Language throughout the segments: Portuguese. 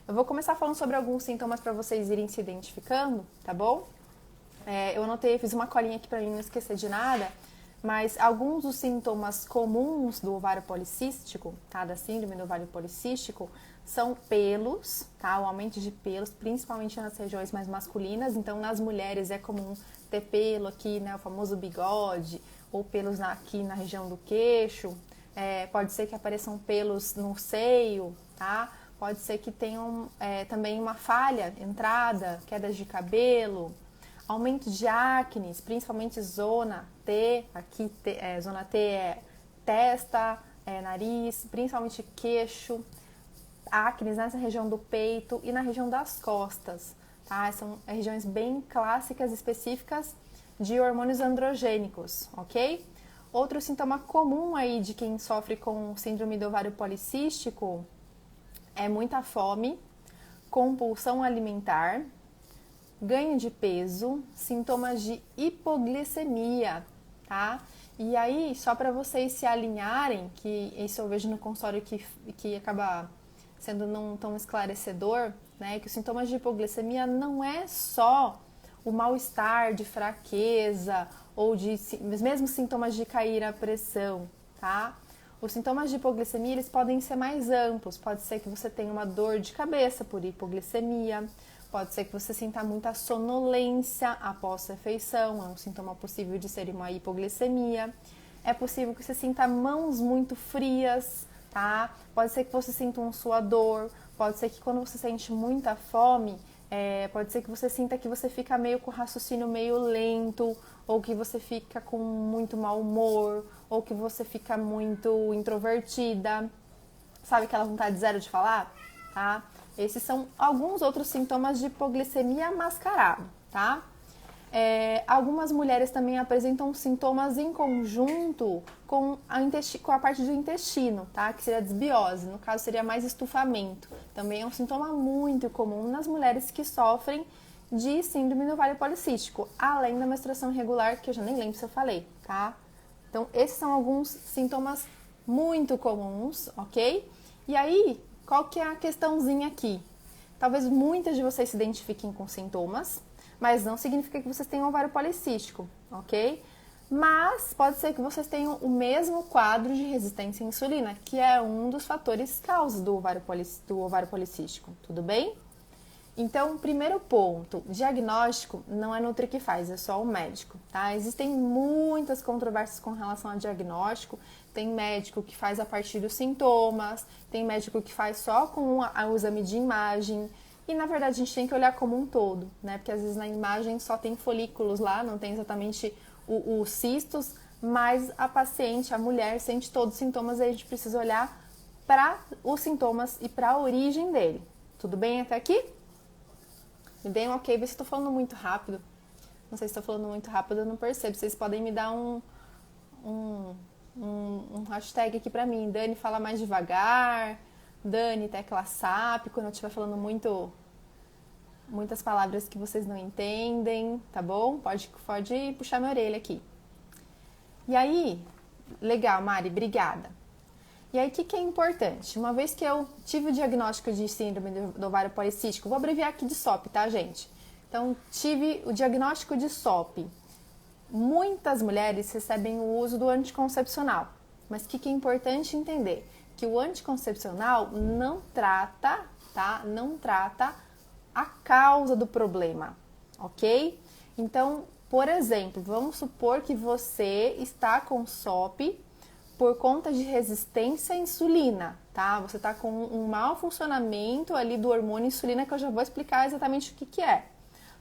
Eu vou começar falando sobre alguns sintomas para vocês irem se identificando, tá bom? Eu anotei, fiz uma colinha aqui para mim não esquecer de nada, mas alguns dos sintomas comuns do ovário policístico, tá? Da síndrome do ovário policístico, são pelos, tá? O aumento de pelos, principalmente nas regiões mais masculinas. Então, nas mulheres é comum ter pelo aqui, né? O famoso bigode, ou pelos aqui na região do queixo. Pode ser que apareçam pelos no seio, tá? Pode ser que tenham também uma falha, entrada, quedas de cabelo, aumento de acne, principalmente zona T, aqui zona T é testa, nariz, principalmente queixo, acne nessa região do peito e na região das costas, tá? São regiões bem clássicas, específicas de hormônios androgênicos, ok? Outro sintoma comum aí de quem sofre com síndrome do ovário policístico é muita fome, compulsão alimentar, ganho de peso, sintomas de hipoglicemia, tá? E aí, só para vocês se alinharem, que isso eu vejo no consultório que acaba sendo não tão esclarecedor, né? Que os sintomas de hipoglicemia não é só o mal-estar de fraqueza ou os mesmos sintomas de cair a pressão, tá? Os sintomas de hipoglicemia, eles podem ser mais amplos. Pode ser que você tenha uma dor de cabeça por hipoglicemia, pode ser que você sinta muita sonolência após a refeição, é um sintoma possível de ser uma hipoglicemia. É possível que você sinta mãos muito frias, tá? Pode ser que você sinta um suador, pode ser que quando você sente muita fome, pode ser que você sinta que você fica meio com o raciocínio meio lento, ou que você fica com muito mau humor, ou que você fica muito introvertida, sabe aquela vontade zero de falar, tá? Esses são alguns outros sintomas de hipoglicemia mascarado, tá? Algumas mulheres também apresentam sintomas em conjunto com a parte do intestino, tá? Que seria a desbiose, no caso seria mais estufamento. Também é um sintoma muito comum nas mulheres que sofrem de síndrome do ovário policístico, além da menstruação irregular, que eu já nem lembro se eu falei, tá? Então, esses são alguns sintomas muito comuns, ok? E aí, qual que é a questãozinha aqui? Talvez muitas de vocês se identifiquem com sintomas, mas não significa que vocês tenham ovário policístico, ok? Mas pode ser que vocês tenham o mesmo quadro de resistência à insulina, que é um dos fatores causas do ovário policístico, tudo bem? Então, primeiro ponto, diagnóstico não é Nutri que faz, é só o médico, tá? Existem muitas controvérsias com relação ao diagnóstico, tem médico que faz a partir dos sintomas, tem médico que faz só com o exame de imagem, e na verdade a gente tem que olhar como um todo, né? Porque às vezes na imagem só tem folículos lá, não tem exatamente os cistos, mas a paciente, a mulher, sente todos os sintomas e a gente precisa olhar para os sintomas e para a origem dele. Tudo bem até aqui? Me deem um ok, vê se estou falando muito rápido. Não sei se estou falando muito rápido, eu não percebo. Vocês podem me dar um hashtag aqui pra mim. Dani, fala mais devagar. Dani, tecla SAP, quando eu estiver falando muitas palavras que vocês não entendem, tá bom? Pode puxar minha orelha aqui. E aí, legal, Mari, obrigada. E aí, o que é importante? Uma vez que eu tive o diagnóstico de síndrome do ovário policístico, vou abreviar aqui de SOP, tá, gente? Então, tive o diagnóstico de SOP. Muitas mulheres recebem o uso do anticoncepcional. Mas o que é importante entender? Que o anticoncepcional não trata, tá? Não trata a causa do problema, ok? Então, por exemplo, vamos supor que você está com SOP por conta de resistência à insulina, tá? Você tá com um mau funcionamento ali do hormônio insulina, que eu já vou explicar exatamente o que é.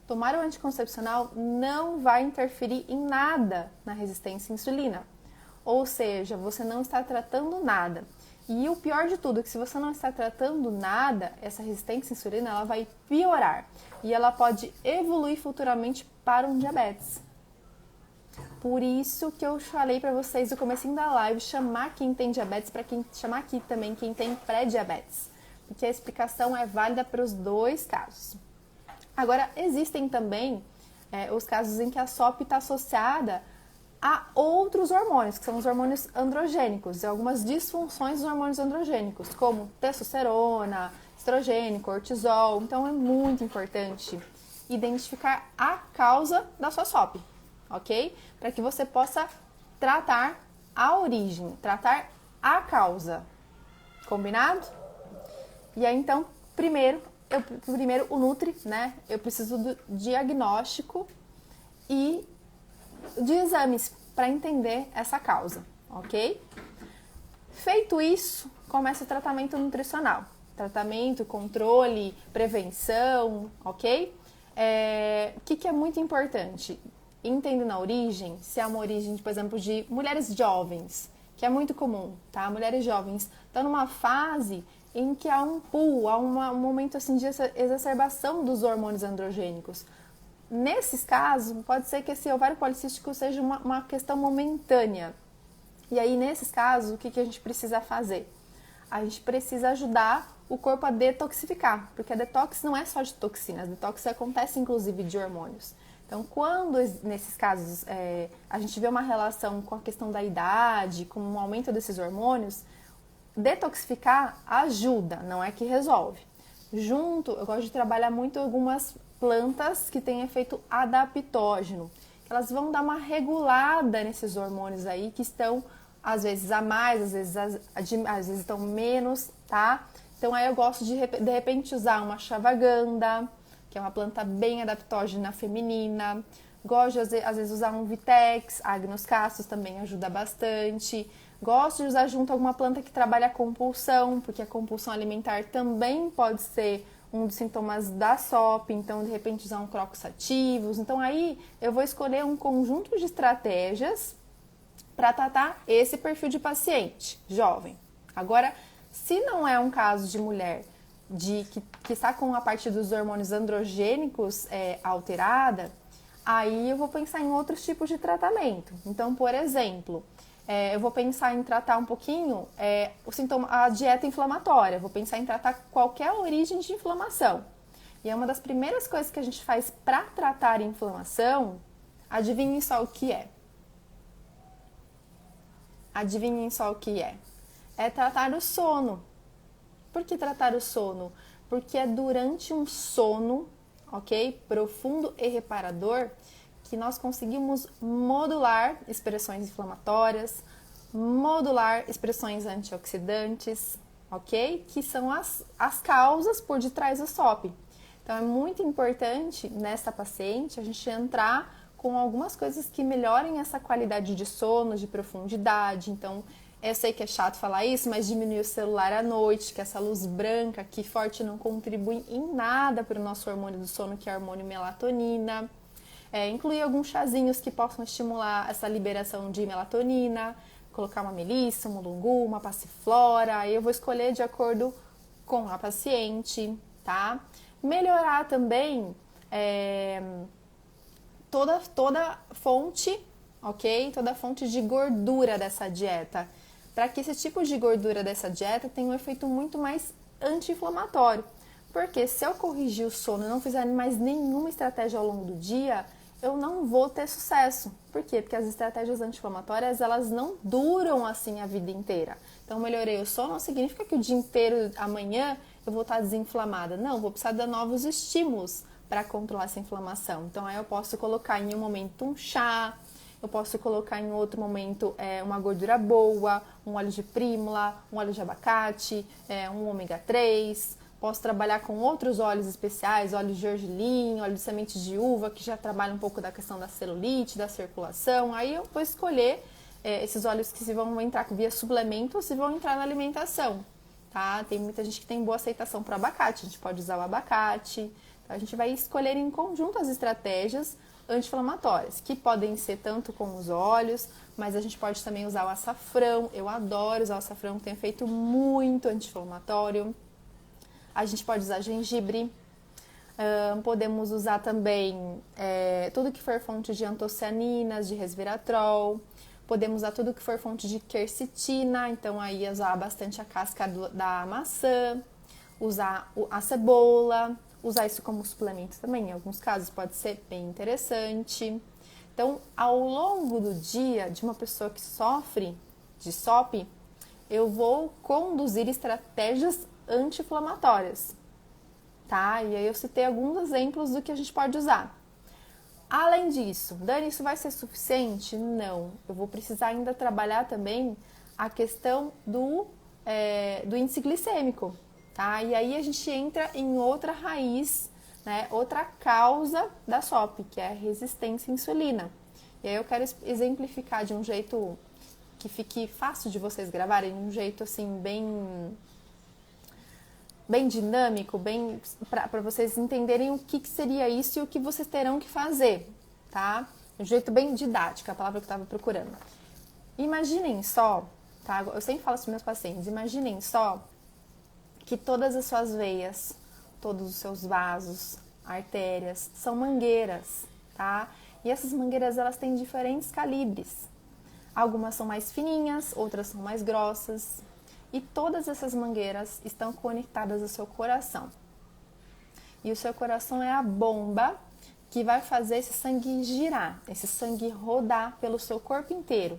Tomar o anticoncepcional não vai interferir em nada na resistência à insulina. Ou seja, você não está tratando nada. E o pior de tudo é que se você não está tratando nada, essa resistência à insulina ela vai piorar. E ela pode evoluir futuramente para um diabetes. Por isso que eu falei para vocês no comecinho da live, chamar quem tem diabetes para chamar aqui também quem tem pré-diabetes. Porque a explicação é válida para os dois casos. Agora, existem também os casos em que a SOP está associada a outros hormônios, que são os hormônios androgênicos, e algumas disfunções dos hormônios androgênicos, como testosterona, estrogênio, cortisol. Então é muito importante identificar a causa da sua SOP, ok? Para que você possa tratar a origem, tratar a causa. Combinado? E aí, então, primeiro o Nutri, né? Eu preciso do diagnóstico e de exames para entender essa causa, ok? Feito isso, começa o tratamento nutricional. Tratamento, controle, prevenção, ok? O que é muito importante? Entendendo a origem, se é uma origem, por exemplo, de mulheres jovens, que é muito comum, tá? Mulheres jovens estão numa fase em que há um pull, há um momento assim de exacerbação dos hormônios androgênicos. Nesses casos, pode ser que esse ovário policístico seja uma questão momentânea. E aí, nesses casos, o que a gente precisa fazer? A gente precisa ajudar o corpo a detoxificar, porque a detox não é só de toxinas, a detox acontece inclusive de hormônios. Então, quando nesses casos a gente vê uma relação com a questão da idade, com um aumento desses hormônios, detoxificar ajuda, não é que resolve. Junto, eu gosto de trabalhar muito algumas plantas que têm efeito adaptógeno. Elas vão dar uma regulada nesses hormônios aí que estão às vezes a mais, às vezes estão menos, tá? Então aí eu gosto de repente usar uma chavaganda, que é uma planta bem adaptógena feminina. Gosto de às vezes usar um vitex, agnus castus também ajuda bastante. Gosto de usar junto alguma planta que trabalha a compulsão, porque a compulsão alimentar também pode ser um dos sintomas da SOP, então de repente usar um crocus sativus. Então aí eu vou escolher um conjunto de estratégias para tratar esse perfil de paciente jovem. Agora, se não é um caso de mulher que está com a parte dos hormônios androgênicos alterada, aí eu vou pensar em outros tipos de tratamento. Então, por exemplo, eu vou pensar em tratar um pouquinho a dieta inflamatória, vou pensar em tratar qualquer origem de inflamação. E é uma das primeiras coisas que a gente faz para tratar a inflamação, adivinhem só o que é. Adivinhem só o que é. É tratar o sono. Por que tratar o sono? Porque é durante um sono, ok? Profundo e reparador, que nós conseguimos modular expressões inflamatórias, modular expressões antioxidantes, ok? Que são as causas por detrás do SOP. Então, é muito importante nessa paciente a gente entrar com algumas coisas que melhorem essa qualidade de sono, de profundidade. Então, eu sei que é chato falar isso, mas diminuir o celular à noite, que essa luz branca aqui forte não contribui em nada para o nosso hormônio do sono, que é o hormônio melatonina. Incluir alguns chazinhos que possam estimular essa liberação de melatonina, colocar uma melissa, um mulungu, uma passiflora, aí eu vou escolher de acordo com a paciente, tá? Melhorar também toda fonte, ok? Toda fonte de gordura dessa dieta, para que esse tipo de gordura dessa dieta tenha um efeito muito mais anti-inflamatório. Porque se eu corrigir o sono e não fizer mais nenhuma estratégia ao longo do dia, eu não vou ter sucesso. Por quê? Porque as estratégias anti-inflamatórias, elas não duram assim a vida inteira. Então, melhorei o sono não significa que o dia inteiro, amanhã, eu vou estar desinflamada. Não, vou precisar de novos estímulos para controlar essa inflamação. Então, aí eu posso colocar em um momento um chá, eu posso colocar em outro momento uma gordura boa, um óleo de prímula, um óleo de abacate, um ômega 3. Posso trabalhar com outros óleos especiais, óleo de gergelim, óleo de semente de uva, que já trabalha um pouco da questão da celulite, da circulação. Aí eu vou escolher esses óleos que se vão entrar via suplemento ou se vão entrar na alimentação, tá? Tem muita gente que tem boa aceitação para abacate, a gente pode usar o abacate. A gente vai escolher em conjunto as estratégias anti-inflamatórias, que podem ser tanto com os óleos, mas a gente pode também usar o açafrão. Eu adoro usar o açafrão, tem efeito muito anti-inflamatório. A gente pode usar gengibre, podemos usar também tudo que for fonte de antocianinas, de resveratrol, podemos usar tudo que for fonte de quercetina, então aí usar bastante a casca da maçã, usar a cebola, usar isso como suplemento também, em alguns casos pode ser bem interessante. Então, ao longo do dia de uma pessoa que sofre de SOP, eu vou conduzir estratégias anti-inflamatórias, tá? E aí eu citei alguns exemplos do que a gente pode usar. Além disso, Dani, isso vai ser suficiente? Não. Eu vou precisar ainda trabalhar também a questão do índice glicêmico, tá? E aí a gente entra em outra raiz, né? Outra causa da SOP, que é a resistência à insulina. E aí eu quero exemplificar de um jeito que fique fácil de vocês gravarem, um jeito assim bem dinâmico, bem para vocês entenderem o que seria isso e o que vocês terão que fazer, tá? De um jeito bem didático, a palavra que eu estava procurando. Imaginem só, tá? Eu sempre falo para os meus pacientes, imaginem só que todas as suas veias, todos os seus vasos, artérias, são mangueiras, tá? E essas mangueiras, elas têm diferentes calibres. Algumas são mais fininhas, outras são mais grossas. E todas essas mangueiras estão conectadas ao seu coração. E o seu coração é a bomba que vai fazer esse sangue girar, esse sangue rodar pelo seu corpo inteiro.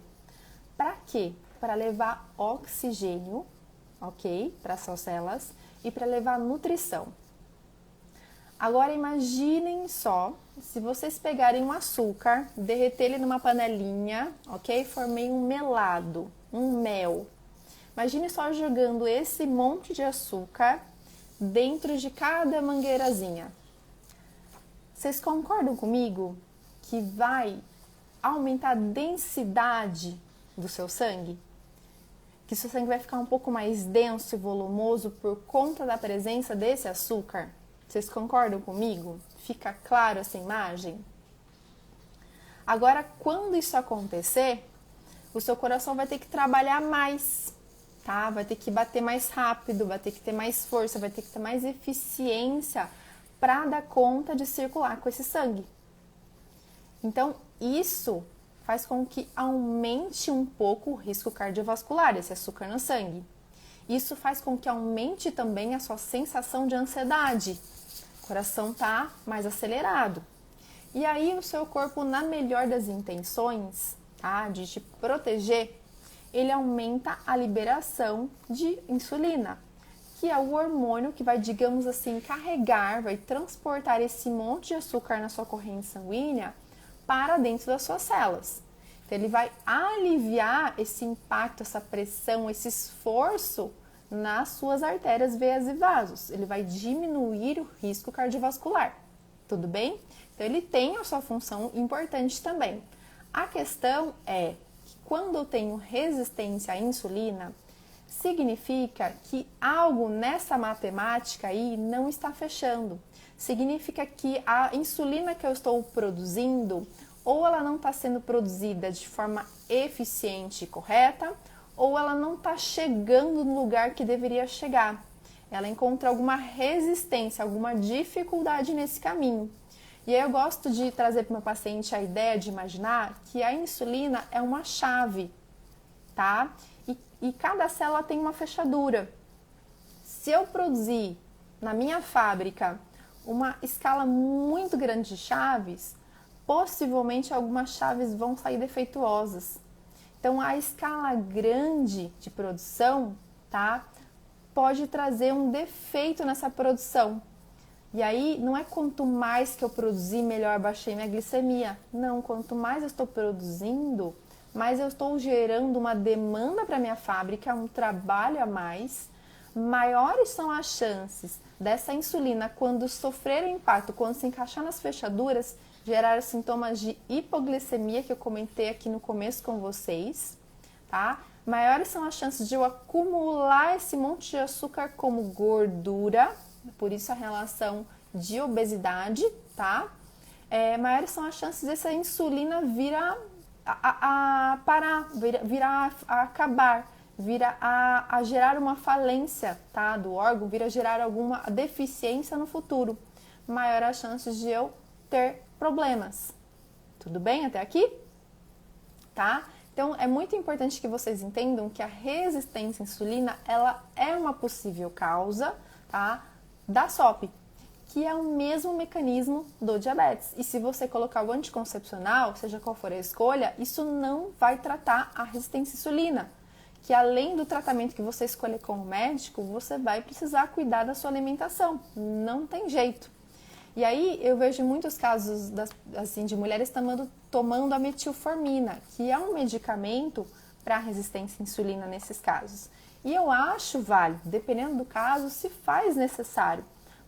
Para quê? Para levar oxigênio, ok? Para as suas células e para levar nutrição. Agora imaginem só, se vocês pegarem um açúcar, derreter ele numa panelinha, ok? Formei um melado, um mel. Imagine só jogando esse monte de açúcar dentro de cada mangueirazinha. Vocês concordam comigo que vai aumentar a densidade do seu sangue? Que seu sangue vai ficar um pouco mais denso e volumoso por conta da presença desse açúcar? Vocês concordam comigo? Fica claro essa imagem? Agora, quando isso acontecer, o seu coração vai ter que trabalhar mais, tá? Vai ter que bater mais rápido, vai ter que ter mais força, vai ter que ter mais eficiência para dar conta de circular com esse sangue. Então, isso faz com que aumente um pouco o risco cardiovascular, esse açúcar no sangue. Isso faz com que aumente também a sua sensação de ansiedade. O coração tá mais acelerado. E aí o seu corpo, na melhor das intenções, tá, de te proteger, ele aumenta a liberação de insulina, que é o hormônio que vai, digamos assim, carregar, vai transportar esse monte de açúcar na sua corrente sanguínea para dentro das suas células. Então, ele vai aliviar esse impacto, essa pressão, esse esforço nas suas artérias, veias e vasos. Ele vai diminuir o risco cardiovascular, tudo bem? Então, ele tem a sua função importante também. A questão é que quando eu tenho resistência à insulina, significa que algo nessa matemática aí não está fechando. Significa que a insulina que eu estou produzindo, ou ela não está sendo produzida de forma eficiente e correta, ou ela não está chegando no lugar que deveria chegar. Ela encontra alguma resistência, alguma dificuldade nesse caminho. E aí eu gosto de trazer para o meu paciente a ideia de imaginar que a insulina é uma chave, tá? E cada célula tem uma fechadura. Se eu produzir na minha fábrica uma escala muito grande de chaves, possivelmente algumas chaves vão sair defeituosas. Então, a escala grande de produção, tá, pode trazer um defeito nessa produção. E aí, não é quanto mais que eu produzir, melhor baixei minha glicemia. Não, quanto mais eu estou produzindo, mais eu estou gerando uma demanda para minha fábrica, um trabalho a mais. Maiores são as chances dessa insulina, quando sofrer o impacto, quando se encaixar nas fechaduras, gerar sintomas de hipoglicemia, que eu comentei aqui no começo com vocês, tá? Maiores são as chances de eu acumular esse monte de açúcar como gordura, por isso a relação de obesidade, tá? Maiores são as chances dessa insulina vir a parar, vir a acabar, vir a gerar uma falência, tá, do órgão, vir a gerar alguma deficiência no futuro. Maior as chances de eu ter problemas. Tudo bem até aqui? Tá? Então, é muito importante que vocês entendam que a resistência à insulina, ela é uma possível causa, tá, da SOP, que é o mesmo mecanismo do diabetes. E se você colocar o anticoncepcional, seja qual for a escolha, isso não vai tratar a resistência à insulina, que além do tratamento que você escolher com o médico, você vai precisar cuidar da sua alimentação. Não tem jeito. E aí eu vejo muitos casos assim, de mulheres tomando a metilformina, que é um medicamento para resistência à insulina nesses casos. E eu acho válido, dependendo do caso, se faz necessário.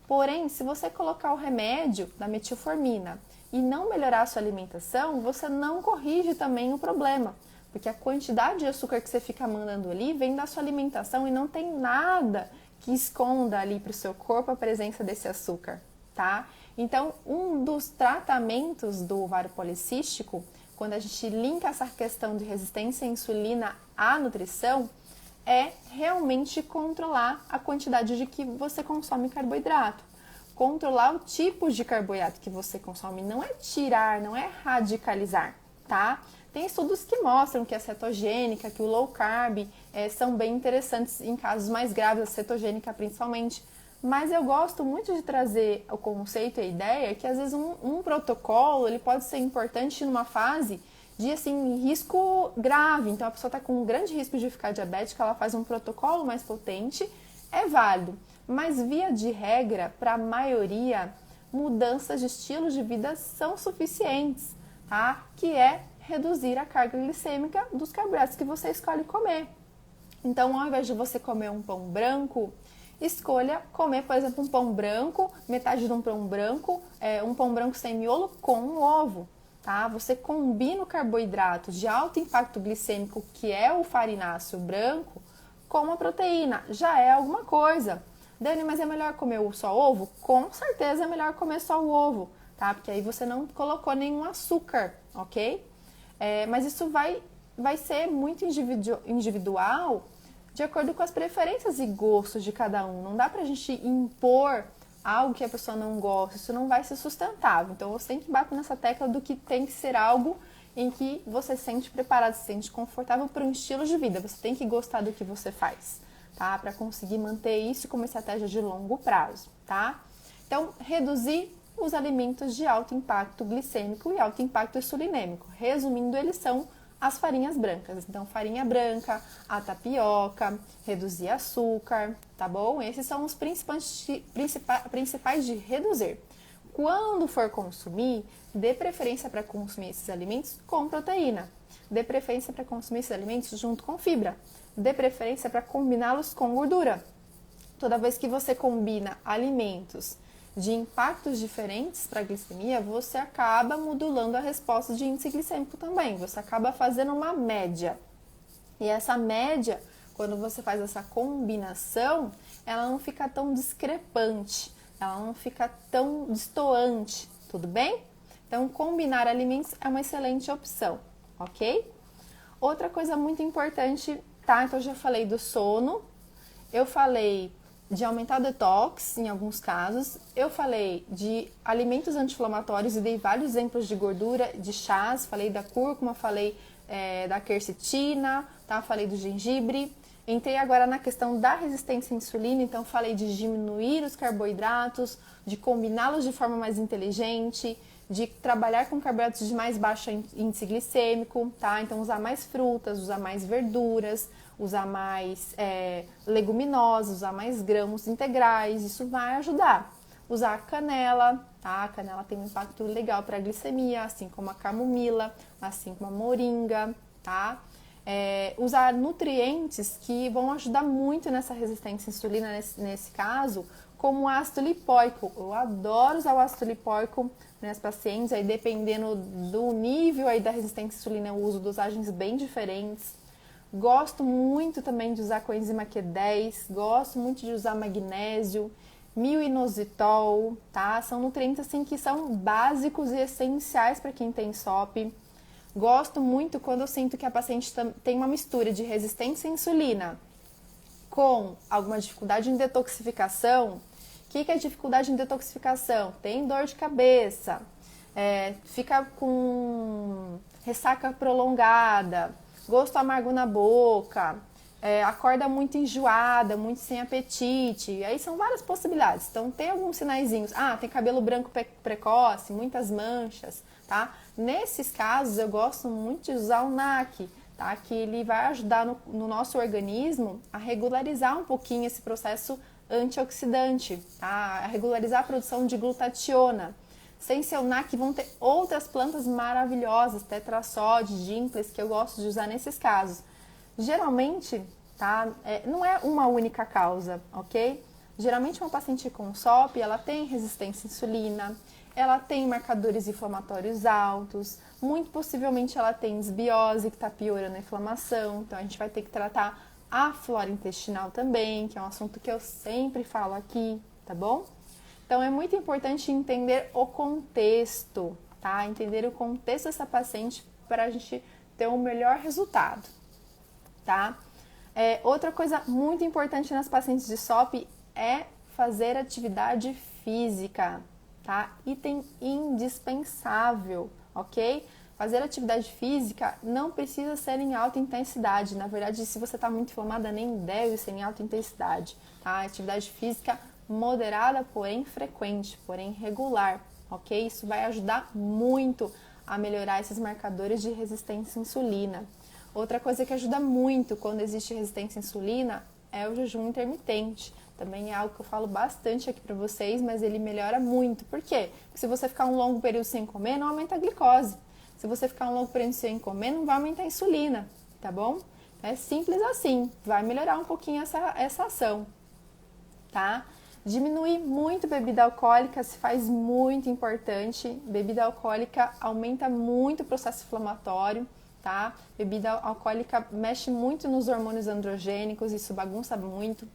Porém, se você colocar o remédio da metilformina e não melhorar a sua alimentação, você não corrige também o problema. Porque a quantidade de açúcar que você fica mandando ali vem da sua alimentação e não tem nada que esconda ali para o seu corpo a presença desse açúcar, tá? Então, um dos tratamentos do ovário policístico, quando a gente linka essa questão de resistência à insulina à nutrição, é realmente controlar a quantidade de que você consome carboidrato. Controlar o tipo de carboidrato que você consome. Não é tirar, não é radicalizar, tá? Tem estudos que mostram que a cetogênica, que o low carb são bem interessantes em casos mais graves, a cetogênica principalmente. Mas eu gosto muito de trazer o conceito e a ideia que às vezes um protocolo ele pode ser importante numa fase de assim, risco grave. Então a pessoa está com um grande risco de ficar diabética, ela faz um protocolo mais potente, é válido. Mas via de regra, para a maioria, mudanças de estilo de vida são suficientes, tá? Que é reduzir a carga glicêmica dos carboidratos que você escolhe comer. Então, ao invés de você comer um pão branco, escolha comer, por exemplo, um pão branco, metade de um pão branco sem miolo com um ovo, tá? Você combina o carboidrato de alto impacto glicêmico, que é o farináceo branco, com a proteína. Já é alguma coisa. Dani, mas é melhor comer só ovo? Com certeza é melhor comer só o ovo, tá? Porque aí você não colocou nenhum açúcar, ok? Mas isso vai ser muito individual de acordo com as preferências e gostos de cada um. Não dá pra gente impor algo que a pessoa não gosta, isso não vai ser sustentável. Então você tem que bater nessa tecla do que tem que ser algo em que você se sente preparado, se sente confortável para um estilo de vida. Você tem que gostar do que você faz, tá? Para conseguir manter isso como estratégia de longo prazo, tá? Então, reduzir os alimentos de alto impacto glicêmico e alto impacto insulinêmico. Resumindo, eles são as farinhas brancas. Então, farinha branca, a tapioca, reduzir açúcar, tá bom? Esses são os principais de reduzir. Quando for consumir, dê preferência para consumir esses alimentos com proteína. Dê preferência para consumir esses alimentos junto com fibra. Dê preferência para combiná-los com gordura. Toda vez que você combina alimentos de impactos diferentes para a glicemia, você acaba modulando a resposta de índice glicêmico também. Você acaba fazendo uma média. E essa média, quando você faz essa combinação, ela não fica tão discrepante, ela não fica tão destoante, tudo bem? Então, combinar alimentos é uma excelente opção, ok? Outra coisa muito importante, tá? Então, eu já falei do sono, eu falei de aumentar o detox, em alguns casos. Eu falei de alimentos anti-inflamatórios e dei vários exemplos de gordura, de chás. Falei da cúrcuma, falei da quercetina, tá? Falei do gengibre. Entrei agora na questão da resistência à insulina, então falei de diminuir os carboidratos, de combiná-los de forma mais inteligente, de trabalhar com carboidratos de mais baixo índice glicêmico, tá? Então usar mais frutas, usar mais verduras, usar mais leguminosas, usar mais grãos integrais, isso vai ajudar. Usar a canela, tá? A canela tem um impacto legal para a glicemia, assim como a camomila, assim como a moringa, tá? Usar nutrientes que vão ajudar muito nessa resistência à insulina, nesse caso, como o ácido lipóico. Eu adoro usar o ácido lipóico nas pacientes, aí dependendo do nível aí da resistência à insulina, eu uso dosagens bem diferentes. Gosto muito também de usar coenzima Q10, gosto muito de usar magnésio, mio-inositol, tá? São nutrientes assim que são básicos e essenciais para quem tem SOP. Gosto muito quando eu sinto que a paciente tem uma mistura de resistência à insulina com alguma dificuldade em detoxificação. O que é dificuldade em detoxificação? Tem dor de cabeça, fica com ressaca prolongada, gosto amargo na boca, acorda muito enjoada, muito sem apetite. Aí são várias possibilidades. Então tem alguns sinaizinhos. Tem cabelo branco precoce, muitas manchas, tá? Nesses casos eu gosto muito de usar o NAC, tá? Que ele vai ajudar no nosso organismo a regularizar um pouquinho esse processo antioxidante, tá? A regularizar a produção de glutationa. Sem mencionar que vão ter outras plantas maravilhosas, tetrassode, ginkles, que eu gosto de usar nesses casos. Geralmente, tá? Não é uma única causa, ok? Geralmente uma paciente com SOP, ela tem resistência à insulina, ela tem marcadores inflamatórios altos, muito possivelmente ela tem desbiose, que está piorando a inflamação, então a gente vai ter que tratar a flora intestinal também, que é um assunto que eu sempre falo aqui, tá bom? Então, é muito importante entender o contexto, tá? Entender o contexto dessa paciente para a gente ter um melhor resultado, tá? Outra coisa muito importante nas pacientes de SOP é fazer atividade física, tá? Item indispensável, ok? Fazer atividade física não precisa ser em alta intensidade. Na verdade, se você está muito inflamada, nem deve ser em alta intensidade, tá? Atividade física moderada, porém frequente, porém regular, ok? Isso vai ajudar muito a melhorar esses marcadores de resistência à insulina. Outra coisa que ajuda muito quando existe resistência à insulina é o jejum intermitente. Também é algo que eu falo bastante aqui para vocês, mas ele melhora muito. Por quê? Porque se você ficar um longo período sem comer, não aumenta a glicose. Se você ficar um longo período sem comer, não vai aumentar a insulina, tá bom? É simples assim, vai melhorar um pouquinho essa ação, tá? Diminuir muito bebida alcoólica se faz muito importante. Bebida alcoólica aumenta muito o processo inflamatório, tá? Bebida alcoólica mexe muito nos hormônios androgênicos, isso bagunça muito.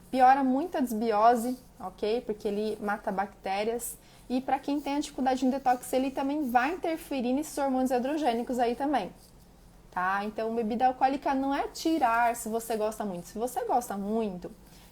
Piora muito a desbiose, ok? Porque ele mata bactérias. E para quem tem a dificuldade em detox, ele também vai interferir nesses hormônios androgênicos aí também, tá? Então, bebida alcoólica não é tirar se você gosta muito. Se você gosta muito,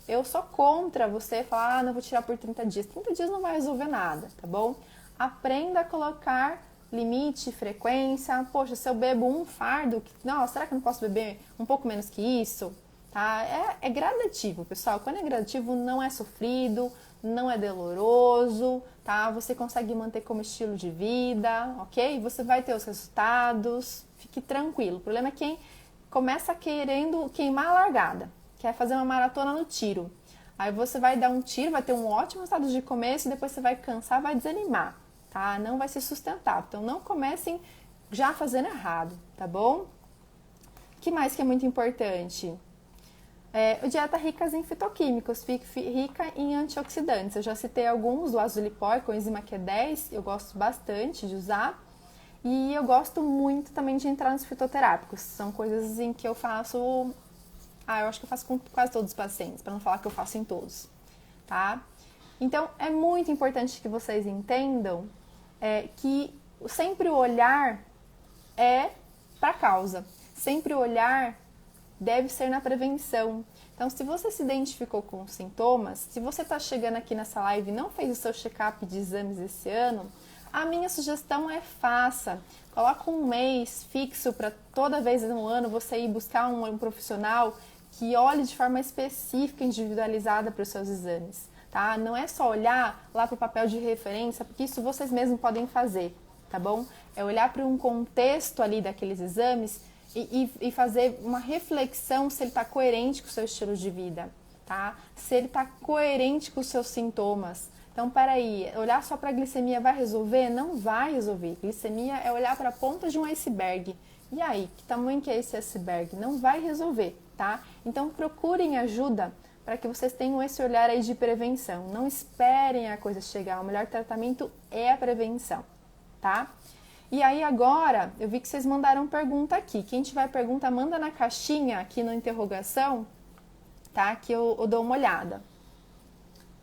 eu sou contra você falar, não vou tirar por 30 dias. 30 dias não vai resolver nada, tá bom? Aprenda a colocar limite, frequência. Poxa, se eu bebo um fardo, não, será que eu não posso beber um pouco menos que isso? Tá? É gradativo, pessoal. Quando é gradativo, não é sofrido, não é doloroso, tá? Você consegue manter como estilo de vida, ok? Você vai ter os resultados, fique tranquilo. O problema é quem começa querendo queimar a largada, quer fazer uma maratona no tiro. Aí você vai dar um tiro, vai ter um ótimo estado de começo e depois você vai cansar, vai desanimar, tá? Não vai ser sustentável. Então não comecem já fazendo errado, tá bom? O que mais que é muito importante? Dieta rica em fitoquímicos, rica em antioxidantes. Eu já citei alguns, do azulipó, coenzima Q10, eu gosto bastante de usar. E eu gosto muito também de entrar nos fitoterápicos. São coisas em que eu faço... eu acho que eu faço com quase todos os pacientes, para não falar que eu faço em todos, tá? Então, é muito importante que vocês entendam que sempre o olhar é para a causa. Sempre o olhar deve ser na prevenção. Então, se você se identificou com sintomas, se você está chegando aqui nessa live e não fez o seu check-up de exames esse ano, a minha sugestão é faça. Coloca um mês fixo para toda vez no ano você ir buscar um profissional que olhe de forma específica, individualizada para os seus exames, tá? Não é só olhar lá para o papel de referência, porque isso vocês mesmos podem fazer, tá bom? É olhar para um contexto ali daqueles exames e fazer uma reflexão se ele está coerente com o seu estilo de vida, tá? Se ele está coerente com os seus sintomas. Então, peraí, olhar só para a glicemia vai resolver? Não vai resolver. Glicemia é olhar para a ponta de um iceberg. E aí, que tamanho que é esse iceberg? Não vai resolver, tá? Então, procurem ajuda para que vocês tenham esse olhar aí de prevenção. Não esperem a coisa chegar. O melhor tratamento é a prevenção, tá? E aí agora, eu vi que vocês mandaram pergunta aqui. Quem tiver pergunta, manda na caixinha aqui na interrogação, tá? Que eu dou uma olhada.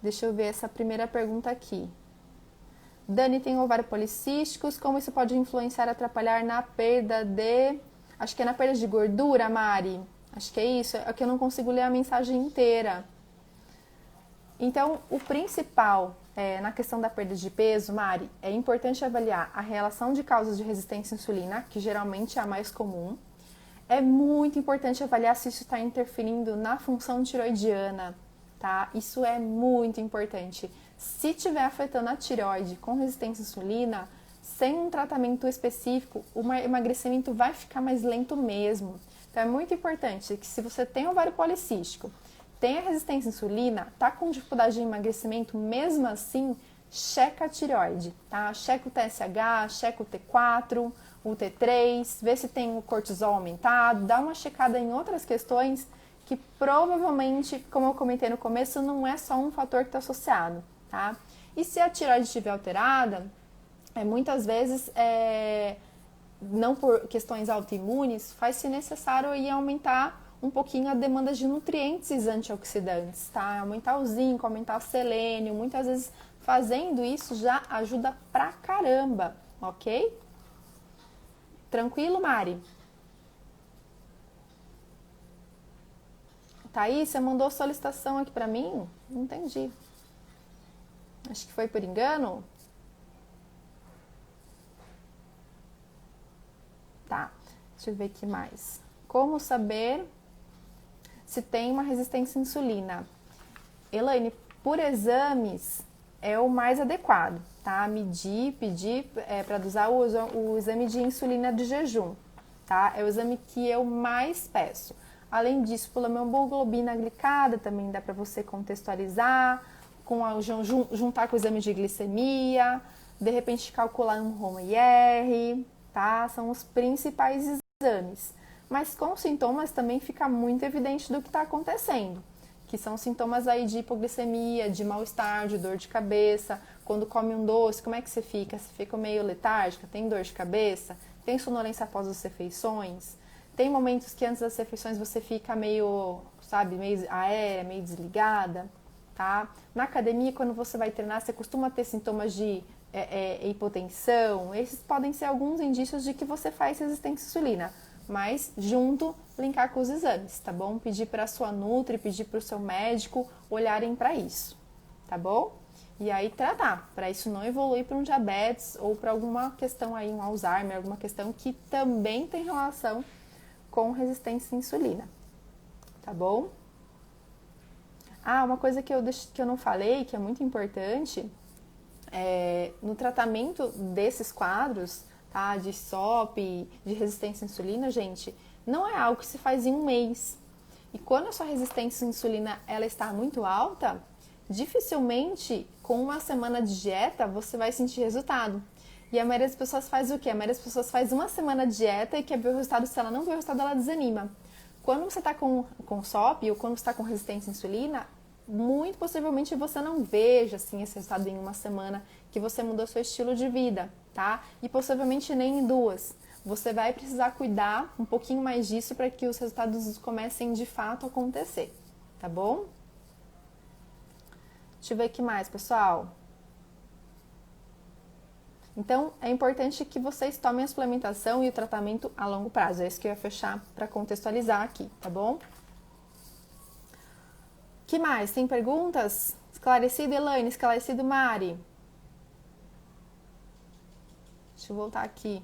Deixa eu ver essa primeira pergunta aqui. Dani tem ovário policísticos, como isso pode influenciar, atrapalhar na perda de... Acho que é na perda de gordura, Mari. Acho que é isso, é que eu não consigo ler a mensagem inteira. Então, o principal na questão da perda de peso, Mari, é importante avaliar a relação de causas de resistência à insulina, que geralmente é a mais comum. É muito importante avaliar se isso está interferindo na função tiroidiana, tá? Isso é muito importante. Se estiver afetando a tireoide com resistência à insulina, sem um tratamento específico, o emagrecimento vai ficar mais lento mesmo. Então é muito importante que se você tem ovário policístico, tem a resistência à insulina, tá com dificuldade de emagrecimento, mesmo assim, checa a tireoide, tá? Checa o TSH, checa o T4, o T3, vê se tem o cortisol aumentado, dá uma checada em outras questões que provavelmente, como eu comentei no começo, não é só um fator que está associado, tá? E se a tireoide estiver alterada, muitas vezes, não por questões autoimunes, faz-se necessário ir aumentar um pouquinho a demanda de nutrientes antioxidantes, tá? Aumentar o zinco, aumentar o selênio, muitas vezes fazendo isso já ajuda pra caramba, ok? Tranquilo, Mari? Thaís, você mandou solicitação aqui pra mim? Não entendi. Acho que foi por engano. Tá, deixa eu ver aqui mais. Como saber se tem uma resistência à insulina? Elaine, por exames é o mais adequado, tá? Pedir para usar o exame de insulina de jejum, tá? É o exame que eu mais peço. Além disso, pela hemoglobina glicada também dá para você contextualizar, juntar com o exame de glicemia, de repente calcular um ROM-IR, tá? São os principais exames. Mas com sintomas também fica muito evidente do que está acontecendo, que são sintomas aí de hipoglicemia, de mal-estar, de dor de cabeça. Quando come um doce, como é que você fica? Você fica meio letárgica, tem dor de cabeça, tem sonolência após as refeições, tem momentos que antes das refeições você fica meio, sabe, meio aérea, meio desligada, tá? Na academia, quando você vai treinar, você costuma ter sintomas de hipotensão. Esses podem ser alguns indícios de que você faz resistência à insulina, mas junto linkar com os exames, tá bom? Pedir para a sua nutri, pedir para o seu médico olharem para isso, tá bom? E aí tratar, para isso não evoluir para um diabetes ou para alguma questão aí, um Alzheimer, alguma questão que também tem relação com resistência à insulina, tá bom? Ah, uma coisa que eu não falei, que é muito importante, no tratamento desses quadros, tá, de SOP, de resistência à insulina, gente, não é algo que se faz em um mês. E quando a sua resistência à insulina ela está muito alta, dificilmente com uma semana de dieta você vai sentir resultado. E a maioria das pessoas faz o quê? A maioria das pessoas faz uma semana de dieta e quer ver o resultado. Se ela não vê o resultado, ela desanima. Quando você está com SOP ou quando você está com resistência à insulina, muito possivelmente você não veja assim, esse resultado em uma semana que você mudou seu estilo de vida, tá? E possivelmente nem em 2. Você vai precisar cuidar um pouquinho mais disso para que os resultados comecem de fato a acontecer, tá bom? Deixa eu ver o que mais, pessoal. Então, é importante que vocês tomem a suplementação e o tratamento a longo prazo. É isso que eu ia fechar para contextualizar aqui, tá bom? Que mais? Tem perguntas? Esclarecido, Elaine? Esclarecido, Mari? Deixa eu voltar aqui.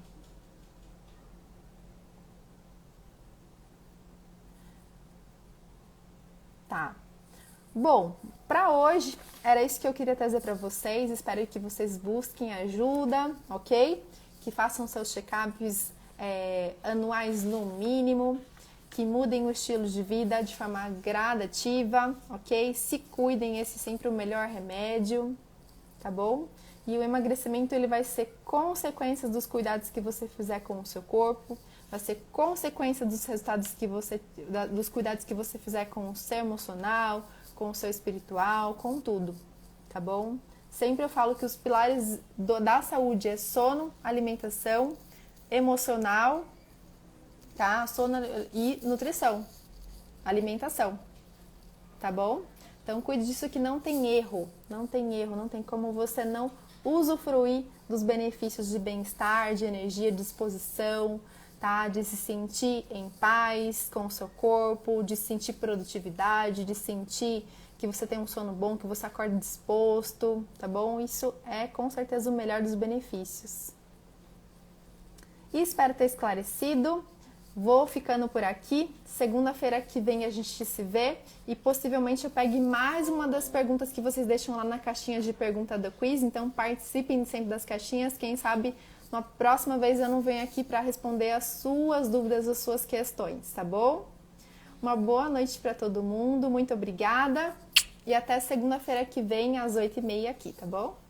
Tá. Bom, para hoje era isso que eu queria trazer para vocês. Espero que vocês busquem ajuda, ok? Que façam seus check-ups anuais no mínimo, que mudem o estilo de vida de forma gradativa, ok? Se cuidem, esse é sempre o melhor remédio, tá bom? E o emagrecimento ele vai ser consequência dos cuidados que você fizer com o seu corpo, vai ser consequência dos resultados dos cuidados que você fizer com o seu emocional, com o seu espiritual, com tudo, tá bom? Sempre eu falo que os pilares da saúde é sono, alimentação, emocional, tá? Sono e nutrição, alimentação, tá bom? Então cuide disso que não tem erro, não tem como você não usufruir dos benefícios de bem-estar, de energia, de disposição, tá? De se sentir em paz com o seu corpo, de sentir produtividade, de sentir que você tem um sono bom, que você acorda disposto, tá bom? Isso é com certeza o melhor dos benefícios. E espero ter esclarecido. Vou ficando por aqui. Segunda-feira que vem a gente se vê e possivelmente eu pegue mais uma das perguntas que vocês deixam lá na caixinha de pergunta do quiz. Então participem sempre das caixinhas. Quem sabe uma próxima vez eu não venho aqui para responder as suas dúvidas, as suas questões, tá bom? Uma boa noite para todo mundo. Muito obrigada e até segunda-feira que vem às 8h30 aqui, tá bom?